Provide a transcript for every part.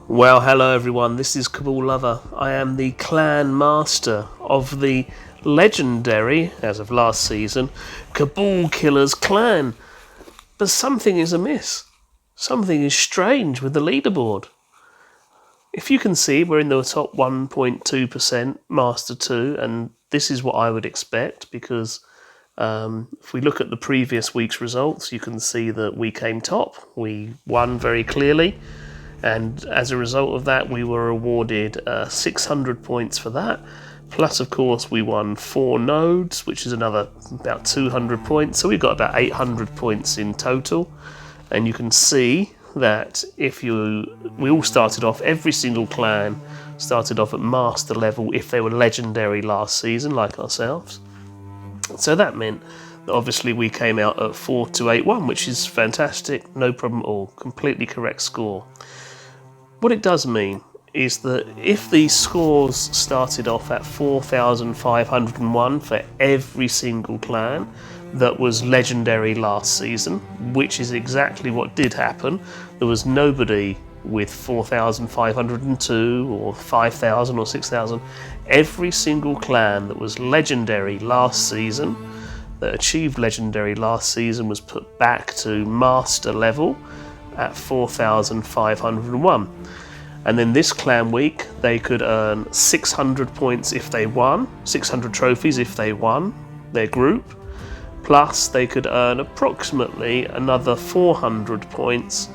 Well, hello everyone, this is Cabal Lover. I am the clan master of the legendary, as of last season, Cabal Killers clan. But something is amiss. Something is strange with the leaderboard. If you can see, we're in the top 1.2% Master 2, and this is what I would expect because if we look at the previous week's results, you can see that we came top. We won very clearly. And as a result of that, we were awarded 600 points for that. Plus, of course, we won 4 nodes, which is another about 200 points. So we've got about 800 points in total. And you can see that we all started off, every single clan started off at master level if they were legendary last season, like ourselves. So that meant that obviously we came out at 4281, which is fantastic, no problem at all, completely correct score. What it does mean is that if the scores started off at 4,501 for every single clan that was legendary last season, which is exactly what did happen, there was nobody with 4,502 or 5,000 or 6,000. Every single clan that was legendary last season, that achieved legendary last season, was put back to master level at 4,501. And then this clan week they could earn 600 points if they won, 600 trophies if they won their group, plus they could earn approximately another 400 points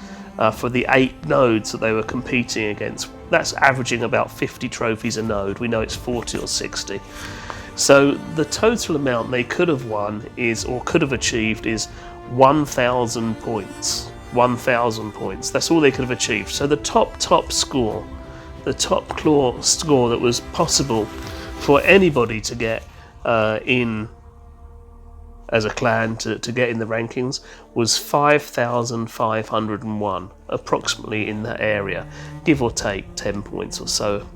for the 8 nodes that they were competing against. That's averaging about 50 trophies a node. We know it's 40 or 60. So the total amount they could have won could have achieved is 1,000 points. 1,000 points. That's all they could have achieved. So the top score, the top score that was possible for anybody to get in as a clan to get in the rankings was 5,501, approximately in that area, give or take 10 points or so.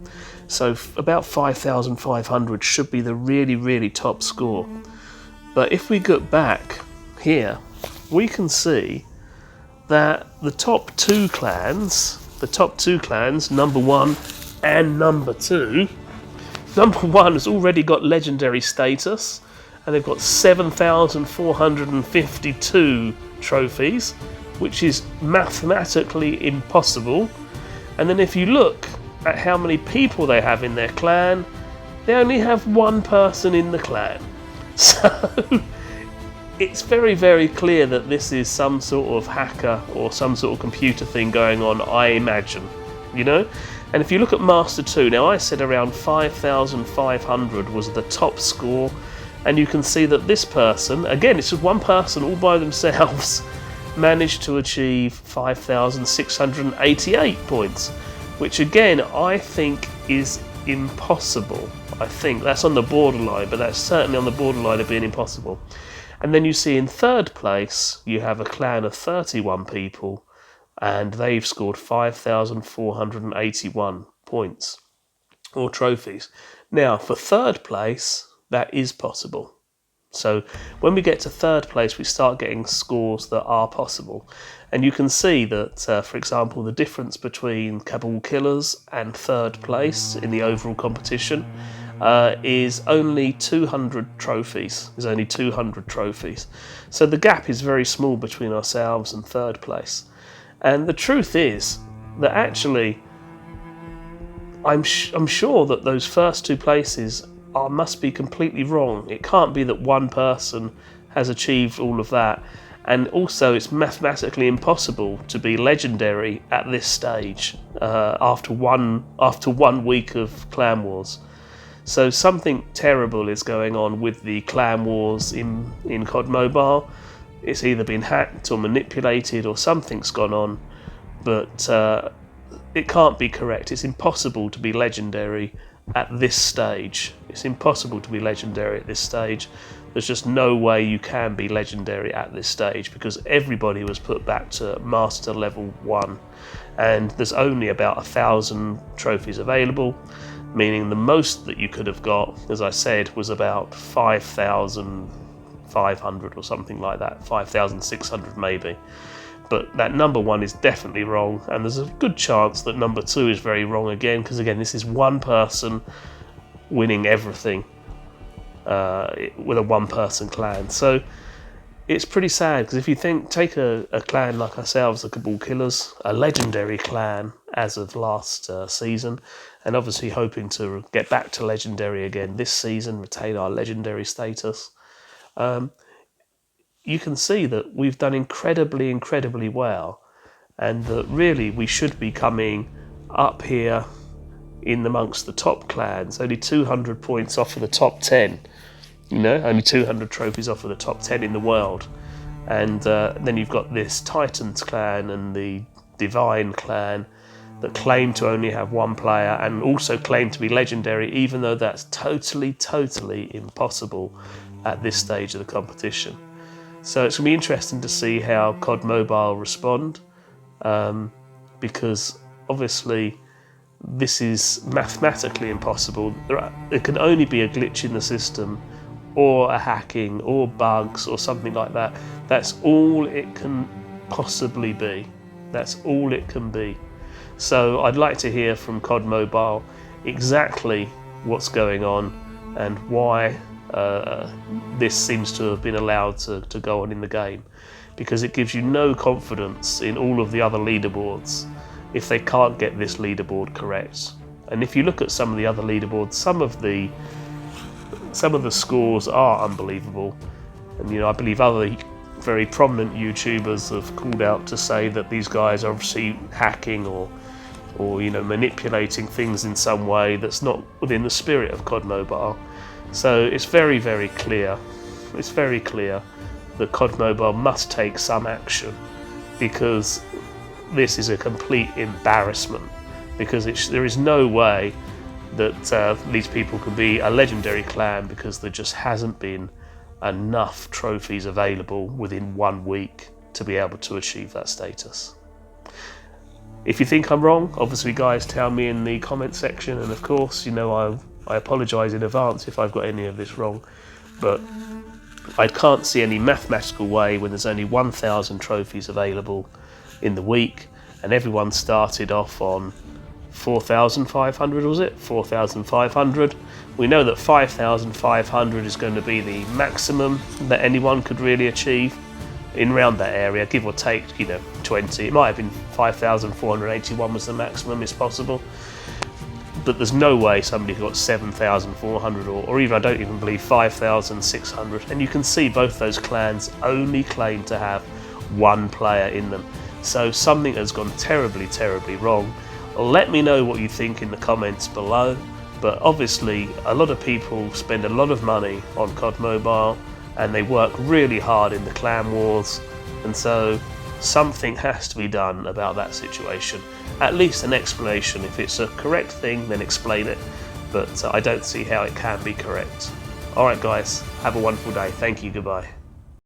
So about 5,500 should be the really, really top score. But if we get back here, we can see that the top two clans, number 1 and number 2, number 1 has already got legendary status, and they've got 7,452 trophies, which is mathematically impossible. And then if you look at how many people they have in their clan, they only have 1 person in the clan. So it's very, very clear that this is some sort of hacker or some sort of computer thing going on, I imagine, you know? And if you look at Master 2, now I said around 5,500 was the top score, and you can see that this person, again, it's just 1 person all by themselves, managed to achieve 5,688 points, which again, I think is impossible. I think that's on the borderline, but that's certainly on the borderline of being impossible. And then you see in 3rd place, you have a clan of 31 people, and they've scored 5,481 points, or trophies. Now, for 3rd place, that is possible. So when we get to 3rd place, we start getting scores that are possible. And you can see that, for example, the difference between Cabal Killers and 3rd place in the overall competition is only 200 trophies. There's only 200 trophies. So the gap is very small between ourselves and 3rd place. And the truth is that actually, I'm sure that those first 2 places must be completely wrong. It can't be that 1 person has achieved all of that. And also, it's mathematically impossible to be legendary at this stage after one week of Clan Wars. So something terrible is going on with the Clan Wars in COD Mobile. It's either been hacked or manipulated or something's gone on, but it can't be correct. It's impossible to be legendary at this stage. It's impossible to be legendary at this stage. There's just no way you can be legendary at this stage because everybody was put back to master level 1, and there's only about 1,000 trophies available, meaning the most that you could have got, as I said, was about 5,500 or something like that, 5,600 maybe. but that number 1 is definitely wrong, and there's a good chance that number 2 is very wrong again, because again, this is one person winning everything with a one-person clan. So it's pretty sad, because if you take a clan like ourselves, the Cabal Killers, a legendary clan as of last season, and obviously hoping to get back to legendary again this season, retain our legendary status, you can see that we've done incredibly well, and that really we should be coming up here in amongst the top clans, only 200 points off of the top 10. Only 200 trophies off of the top 10 in the world. And then you've got this Titans clan and the Divine clan that claim to only have 1 player and also claim to be legendary, even though that's totally impossible at this stage of the competition. So it's going to be interesting to see how COD Mobile respond, because obviously this is mathematically impossible. There can only be a glitch in the system, or a hacking, or bugs, or something like that. That's all it can possibly be. That's all it can be. So I'd like to hear from COD Mobile exactly what's going on and why this seems to have been allowed to go on in the game, because it gives you no confidence in all of the other leaderboards if they can't get this leaderboard correct. And if you look at some of the other leaderboards, some of the scores are unbelievable, and I believe other very prominent YouTubers have called out to say that these guys are obviously hacking or manipulating things in some way that's not within the spirit of COD Mobile. So it's very clear. It's very clear that COD Mobile must take some action, because this is a complete embarrassment. Because there is no way that these people can be a legendary clan, because there just hasn't been enough trophies available within 1 week to be able to achieve that status. If you think I'm wrong, obviously guys, tell me in the comment section, and of course, I apologise in advance if I've got any of this wrong, but I can't see any mathematical way when there's only 1,000 trophies available in the week, and everyone started off on 4,500, was it? 4,500. We know that 5,500 is going to be the maximum that anyone could really achieve in around that area, give or take, 20. It might have been 5,481 was the maximum, it's possible. But there's no way somebody got 7,400 or even, I don't even believe, 5,600. And you can see both those clans only claim to have 1 player in them. So something has gone terribly wrong. Let me know what you think in the comments below. But obviously a lot of people spend a lot of money on COD Mobile, and they work really hard in the clan wars, and so something has to be done about that situation. At least an explanation. If it's a correct thing, then explain it, but I don't see how it can be correct. Alright guys, have a wonderful day. Thank you, goodbye.